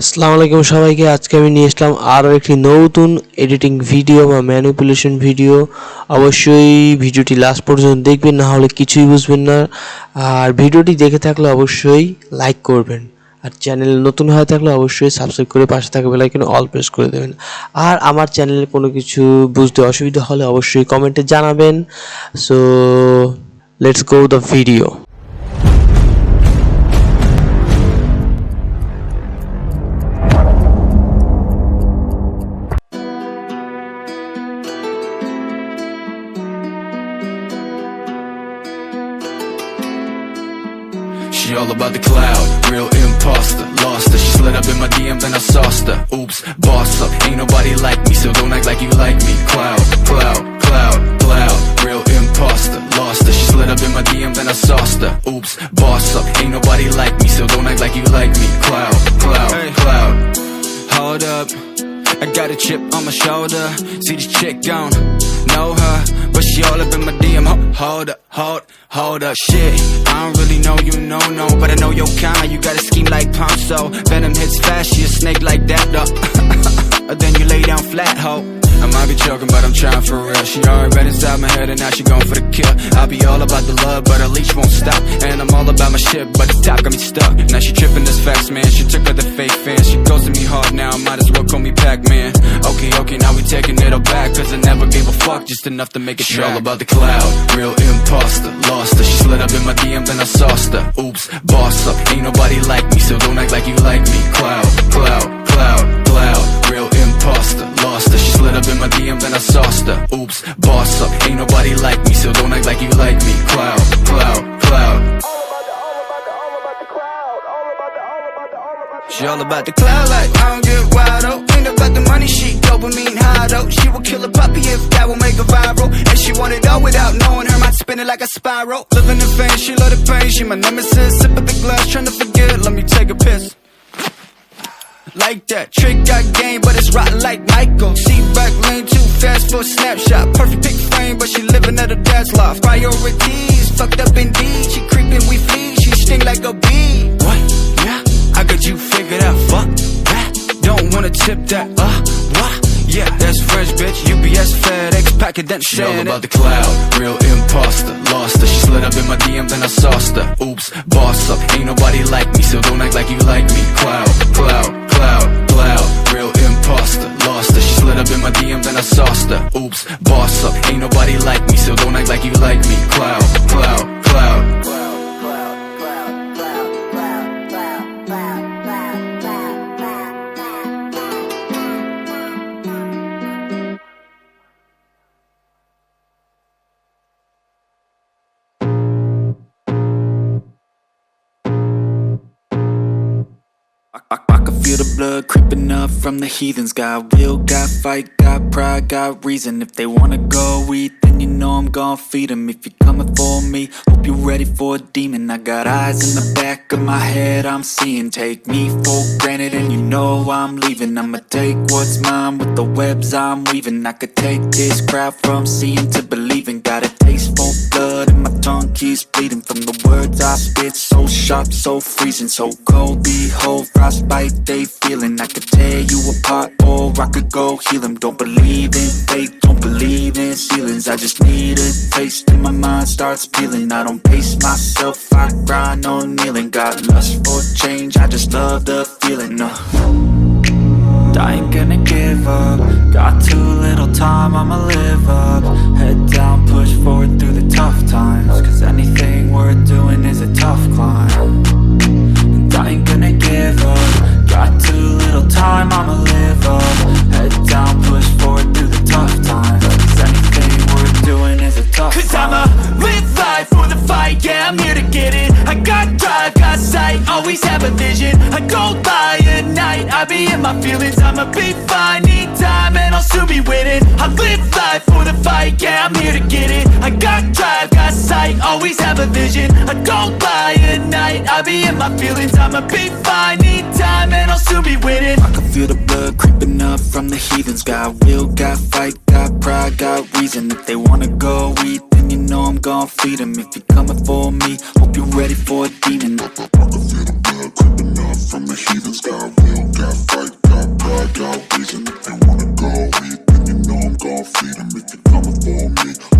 আসসালামু আলাইকুম সবাইকে। আজকে আমি নিয়ে আসলাম আরও একটি নতুন এডিটিং ভিডিও বা ম্যানিপুলেশন ভিডিও। অবশ্যই ভিডিওটি লাস্ট পর্যন্ত দেখবেন, না হলে কিছুই বুঝবেন না। আর ভিডিওটি দেখে থাকলে অবশ্যই লাইক করবেন, আর চ্যানেল নতুন হয়ে থাকলে অবশ্যই সাবস্ক্রাইব করে পাশে থাকা বেল আইকনে অল প্রেস করে দেবেন। আর আমার চ্যানেলে কোনো কিছু বুঝতে অসুবিধা হলে অবশ্যই কমেন্টে জানাবেন। So let's go the video. She all about the cloud, real imposter. Lost her, she slid up in my DM, then I sauced her. Oops, boss up, ain't nobody like me, so don't act like you like me. Cloud, cloud, cloud, cloud, real imposter. Lost her, she slid up in my DM, then I sauced her. Oops, boss up, ain't nobody like me, so don't act like you like me. Cloud, cloud, cloud. Hold up, I got a chip on my shoulder. See this chick gone, know her, but she all up in my DM. Hold up, hold up, shit. I don't really know you, no, but I know your kind. You got a scheme like Ponzo. Venom hits fast, she a snake like that, though. Then you lay down flat, ho. I might be joking, but I'm trying for real. She already read inside my head and now she going for the kill. I'll be all about the love, but her leash won't stop. And I'm all about my shit, but the top got me stuck. Now she tripping this fast, man. She took her the fake fans. She goes to me hard now, might as well call me Pac-Man. Okay, now we taking it all back, cause I never gave a fuck, just enough to make it track. She all about the cloud, real imposter. Lost her, she slid up in my DM, then I sauced her. Oops, boss up, ain't nobody like me, so don't act like you like me. Cloud, cloud, cloud, cloud, real imposter. Lost her, she slid up in my DM, then I sauced her. Oops, boss up, ain't nobody like me, so don't act like you like me. Cloud, cloud, cloud. She all about the cloud, like I don't get wild, oh. Ain't about the money, she dopamine high, though. She will kill a puppy if that will make her viral. And she want it all without knowing, her mind spinning like a spiral. Living in fame, she love the pain, she my nemesis. Sip of the glass, trying to forget, let me take a piss. Like that, trick got game, but it's rotten like Michael. See back lane too fast for a snapshot. Perfect pick frame, but she living at her dad's loft. Priorities, fucked up indeed. She creeping, we flee, she sting like a bee. What? Yeah, I got you figured out, fuck that. Don't wanna tip that, what? Yeah, that's fresh, bitch. UPS, FedEx, packet that shit. She all about the cloud, real imposter. Lost her, she slid up in my DM, then I sauced her. Oops, boss up, ain't nobody like me, so don't act like you like me. Cloud, cloud, cloud, cloud, real imposter. Lost her, she slid up in my DM, then I sauced her. Oops, boss up, ain't nobody like me, so don't act like you like me. Cloud, cloud, cloud. I can feel the blood creeping up from the heathens. Got will, got fight, got pride, got reason. If they wanna go eat, then you know I'm gon' feed them. If you're coming for me, hope you're ready for a demon. I got eyes in the back of my head, I'm seeing. Take me for granted and you know I'm leaving. I'ma take what's mine with the webs I'm weaving. I could take this crowd from seeing to believing. Got a taste for blood and my tongue keeps bleeding. From the words I spit, so sharp, so freezing. So cold, behold, frostbite they feeling. I could tear you apart or I could go heal them. Don't believe in fate, don't believe in ceilings. I just need a taste and my mind starts peeling. I don't pace myself, I grind on kneeling. Got lust for change, I just love the feeling. I ain't gonna give up. Got too little time, I'ma live up. Head down, push forward through the tough times. Cause anything worth doing is a tough climb. And I ain't gonna give up. Got too little time, I'ma live up. Head down, push forward through the tough times. Cause anything worth doing is a tough climb. Cause I'ma live life for the fight, yeah, I'm here to get it. I got drive, got sight, always have a vision. I go by at night, I be in my feelings. I'ma be fine, need time and I'll soon be winning. I live life for the fight, yeah, I'm here to get it. I got drive, got sight, always have a vision. I go by at night, I be in my feelings. I'ma be fine, need time and I'll soon be winning. I can feel the blood creeping up from the heathens. Got will, got fight, got pride, got reason. If they wanna go eat, then you know I'm gon' feed them. If you're coming for me, hope you're ready for a demon. I can feel the blood creeping up from the heathens. Got will, got feed 'em if you're coming for me.